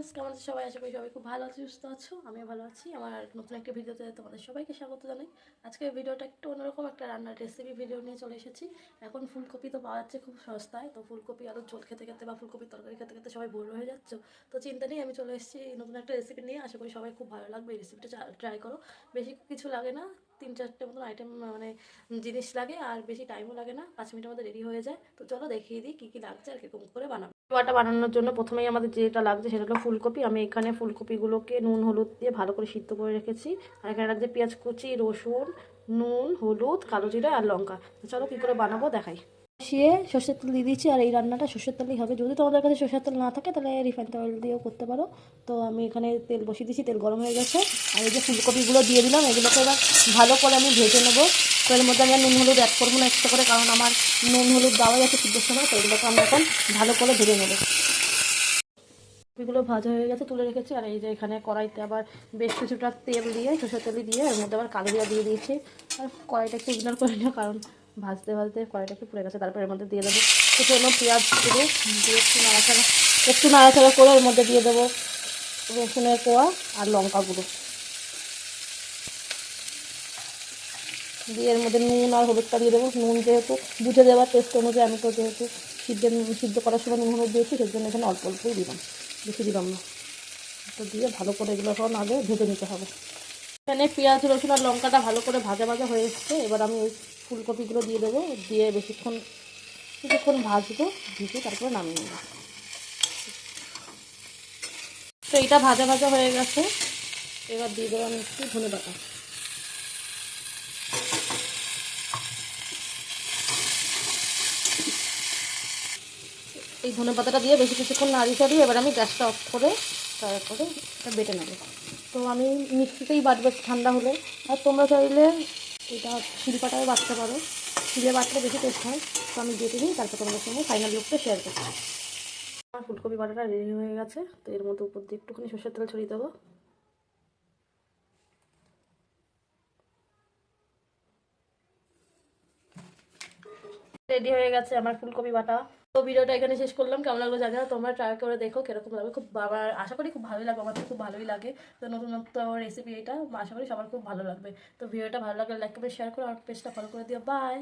Friends, কেমন আছো সবাই? আশা করি সবাই খুব ভালো আছো, সুস্থ আছো। আমিও ভালো আছি। আমার নতুন একটা ভিডিওতে তোমাদের সবাইকে স্বাগত জানাই। আজকের ভিডিওটা একটু অন্যরকম একটা রান্নার রেসিপি ভিডিও নিয়ে চলে এসেছি। এখন ফুলকপি তো পাওয়া যাচ্ছে খুব সস্তায়, তো ফুলকপি আলুর ঝোল খেতে খেতে বা ফুলকপির তরকারি খেতে খেতে সবাই বোর হয়ে যাচ্ছ। তো চিন্তা নেই, আমি চলে এসেছি নতুন একটা রেসিপি নিয়ে। আশা করি সবাই খুব ভালো লাগবে। এই রেসিপিটা ট্রাই করো। বেশি কিছু লাগে না, 3-4টে মতন আইটেম মানে জিনিস লাগে, আর বেশি টাইমও লাগে না, 5 মিনিটের মধ্যে রেডি হয়ে যায়। তো চলো দেখিয়ে দিই কী কী লাগছে আর কীরকম করে বানাবো। পোয়াটা বানানোর জন্য প্রথমেই আমাদের যেটা লাগছে সেটা হলো ফুলকপি। আমি এখানে ফুলকপিগুলোকে নুন হলুদ দিয়ে ভালো করে সিদ্ধ করে রেখেছি। আর এখানে লাগছে পেঁয়াজ কুচি, রসুন, নুন, হলুদ, কালো জিরা আর লঙ্কা। তো চলো কী করে বানাবো দেখাই। কষিয়ে সর্ষের তেল দিয়ে দিচ্ছি, আর এই রান্নাটা সর্ষের তেলই হবে। যদি তোমাদের কাছে সর্ষের তেল না থাকে তাহলে রিফাইন্ড অয়েল দিয়েও করতে পারো। তো আমি এখানে তেল বসিয়ে দিচ্ছি, তেল গরম হয়ে গেছে। আর এই যে ফুলকপিগুলো দিয়ে দিলাম, এগুলোকে এবার ভালো করে আমি ভেজে নেবো। তো এর মধ্যে আমি নুন হলুদ অ্যাড করবো না এক্সট্রা করে, কারণ আমার নুন হলুদ দেওয়াই আছে সিদ্ধর সময়। তো এগুলোকে আমি এখন ভালো করে ভেজে নেবো। কপিগুলো ভাজা হয়ে গেছে, তুলে রেখেছি। আর এই যে এখানে কড়াইতে আবার বেশ কিছুটা তেল দিয়ে, সরষের তেল দিয়ে এর মধ্যে আবার কালো জিরা দিয়ে দিয়েছি। আর কড়াইটা একটু ইগনোর করি না, কারণ ভাজতে ভাজতে কড়াইটা একটু পুড়ে গেছে। তারপর এর মধ্যে দিয়ে দেবো কুচনো পেঁয়াজ দিয়ে একটু নাড়াচাড়া করে এর মধ্যে দিয়ে দেবো রসুনের কোয়া আর লঙ্কা গুঁড়ো দিয়ে এর মধ্যে নুন আর হলুদটা দিয়ে দেবো। নুন যেহেতু বুঝে দেওয়ার টেস্ট অনুযায়ী, আমি তো যেহেতু সিদ্ধ করার সময় নুন হলুদ দিয়েছি, সেই জন্য এখানে অল্প অল্পই দিলাম, বেশি দিলাম না। তো দিয়ে ভালো করে এগুলো এখন আগে ভেজে নিতে হবে। এখানে পেঁয়াজ রসুন আর লঙ্কাটা ভালো করে ভাজা ভাজা হয়ে এসছে। এবার আমি ওই ফুলকপিগুলো দিয়ে দেবো, দিয়ে কিছুক্ষণ ভাজবো, ভেজে তারপরে নামিয়ে নেবো। তো এইটা ভাজা ভাজা হয়ে গেছে। এবার দিয়ে দেবো আমি একটু ধনেপাতা। এই ধনেপাতাটা দিয়ে বেশি কিছুক্ষণ নাড়ি চাড়িয়ে এবার আমি গ্যাসটা অফ করে তারপরে এটা বেটে নেবো। তো আমি মিক্সিতেই বাটবো ঠান্ডা হলে। আর তোমরা চাইলে এটা শিলপাটায় বাটতে পারো, শিলে বাটলে বেশি টেস্ট হয়। তো আমি বেটে নিই, তারপর তোমাদের সঙ্গে ফাইনাল লুকটা শেয়ার করছি। আমার ফুলকপি বাটাটা রেডি হয়ে গেছে। তো এর মধ্যে উপর দিয়ে একটুখানি সরষের তেল ছড়িয়ে দেবো। রেডি হয়ে গেছে আমার ফুলকপি বাটা। তো ভিডিওটা এখানে শেষ করলাম। কেমন লাগলো জানি না, তোমরা ট্রাই করে দেখো কিরকম লাগবে। খুব আমার আশা করি খুব ভালোই লাগবে, আমার তো খুব ভালোই লাগে। তো নতুন রেসিপি এটা, আশা করি সবার খুব ভালো লাগবে। তো ভিডিওটা ভালো লাগলে লাইক করে শেয়ার করো, আর পেজটা ফলো করে দিও। বাই।